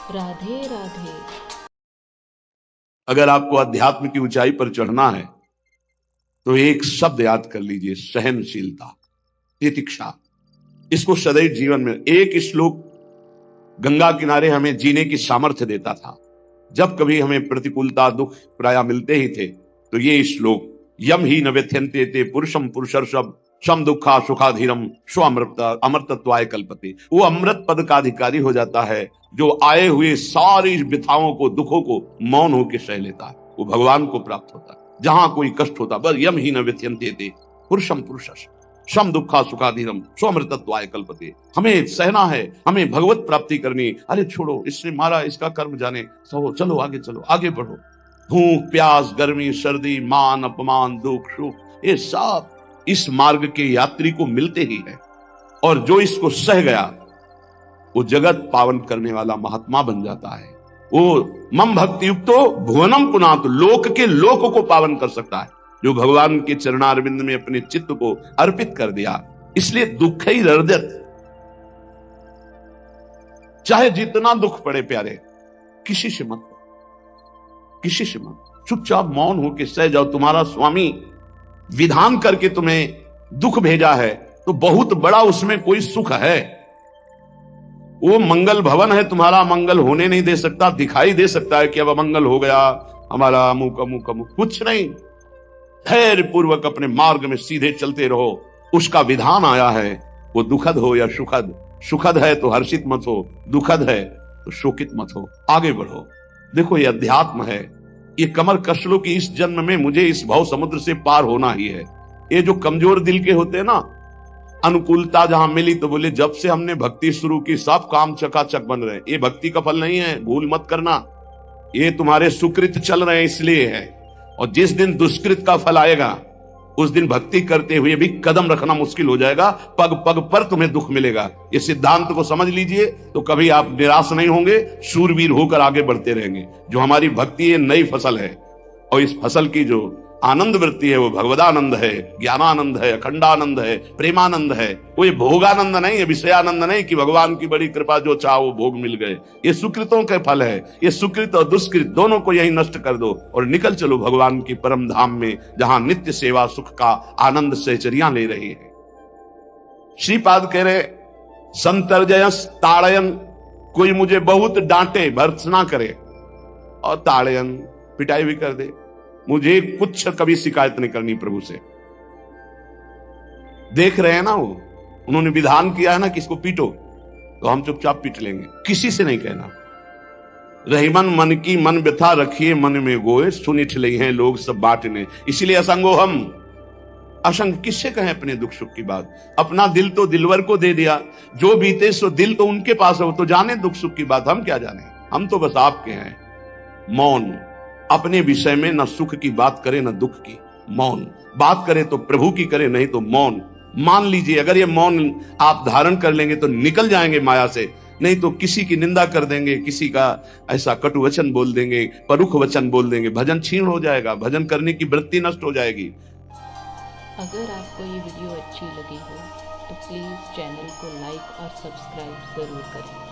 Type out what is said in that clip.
राधे राधे। अगर आपको अध्यात्म की ऊंचाई पर चढ़ना है तो एक शब्द याद कर लीजिए, सहनशीलता, तितिक्षा। इसको सदैव जीवन में, एक श्लोक गंगा किनारे हमें जीने की सामर्थ्य देता था। जब कभी हमें प्रतिकूलता दुख प्राय मिलते ही थे तो ये श्लोक, यम ही न व्यथ्यन्ते ते पुरुषम पुरुषर्षभ सम दुखा सुखाधीरम स्व अमृतत्वाय कल्पते। वो अमृत पद का अधिकारी हो जाता है जो आए हुए सारी व्यथाओं को, दुखों को मौन होकर सह लेता है। वो भगवान को प्राप्त होता है। जहां कोई कष्ट होता, बस यम ही न व्यथ्यन्ते ते पुरुषम पुरुषर्षभ सम दुखा सुखाधीरम स्वमृतत्वाय कल्पते। हमें सहना है, हमें भगवत प्राप्ति करनी। अरे छोड़ो, इसने मारा, इसका कर्म जाने, सहो, चलो आगे, चलो आगे बढ़ो। भूख प्यास गर्मी सर्दी मान अपमान दुख सुख, ये सब इस मार्ग के यात्री को मिलते ही है। और जो इसको सह गया वो जगत पावन करने वाला महात्मा बन जाता है। वो मम भक्ति युक्तो भुवनम पुनातु, लोक के लोक को पावन कर सकता है जो भगवान के चरणारविंद में अपने चित्त को अर्पित कर दिया। इसलिए दुख ही हृदय, चाहे जितना दुख पड़े प्यारे, किसी से मत, किसी से मत, चुपचाप मौन होकर सह जाओ। तुम्हारा स्वामी विधान करके तुम्हें दुख भेजा है तो बहुत बड़ा उसमें कोई सुख है। वो मंगल भवन है, तुम्हारा मंगल होने नहीं दे सकता। दिखाई दे सकता है कि अब अमंगल हो गया हमारा, अमुक अमुक अमुक, कुछ नहीं। धैर्य पूर्वक अपने मार्ग में सीधे चलते रहो। उसका विधान आया है, वो दुखद हो या सुखद, सुखद है तो हर्षित मत हो, दुखद है तो शोकित मत हो, आगे बढ़ो। देखो ये अध्यात्म है। ये कमर कस लो कि इस जन्म में मुझे इस भव समुद्र से पार होना ही है। ये जो कमजोर दिल के होते हैं ना, अनुकूलता जहां मिली तो बोले जब से हमने भक्ति शुरू की सब काम चकाचक बन रहे हैं। ये भक्ति का फल नहीं है, भूल मत करना। ये तुम्हारे सुकृत चल रहे हैं इसलिए है। और जिस दिन दुष्कृत का फल आएगा उस दिन भक्ति करते हुए भी कदम रखना मुश्किल हो जाएगा। पग पग पर तुम्हें दुख मिलेगा। इस सिद्धांत को समझ लीजिए तो कभी आप निराश नहीं होंगे, शूरवीर होकर आगे बढ़ते रहेंगे। जो हमारी भक्ति है नई फसल है, और इस फसल की जो आनंद वृत्ति है वो भगवदानंद है, ज्ञानानंद है, अखंडानंद है, प्रेमानंद है। वो ये भोगानंद नहीं है, विषयानंद नहीं कि भगवान की बड़ी कृपा जो चाहो भोग मिल गए। ये सुकृतों के फल है। ये सुकृत और दुष्कृत दोनों को यही नष्ट कर दो और निकल चलो भगवान की परम धाम में, जहां नित्य सेवा सुख का आनंद सहचरियां ले रही है। श्रीपाद कह रहे, संतर्जयस ताड़यन, कोई मुझे बहुत डांटे भर्त्सना करे और ताड़यन पिटाई भी कर दे, मुझे कुछ कभी शिकायत नहीं करनी प्रभु से। देख रहे हैं ना, वो उन्होंने विधान किया है ना कि इसको पीटो, तो हम चुपचाप पीट लेंगे, किसी से नहीं कहना। रहीमन मन की मन व्यथा रखिए मन में गोए, सुनिठ ले हैं लोग सब बांटने। इसीलिए असंगो हम, असंग किससे कहें अपने दुख सुख की बात। अपना दिल तो दिलवर को दे दिया, जो बीते सो दिल तो उनके पास है, वो तो जाने दुख सुख की बात, हम क्या जाने। हम तो बस आपके हैं। मौन, अपने विषय में न सुख की बात करे न दुख की। मौन बात करे तो प्रभु की करे, नहीं तो मौन। मान लीजिए अगर ये मौन आप धारण कर लेंगे तो निकल जाएंगे माया से, नहीं तो किसी की निंदा कर देंगे, किसी का ऐसा कटु वचन बोल देंगे, परुख वचन बोल देंगे, भजन छीन हो जाएगा, भजन करने की वृत्ति नष्ट हो जाएगी। अगर आपको ये वीडियो अच्छी लगी हो तो प्लीज़ चैनल को लाइक और सब्सक्राइब ज़रूर करें।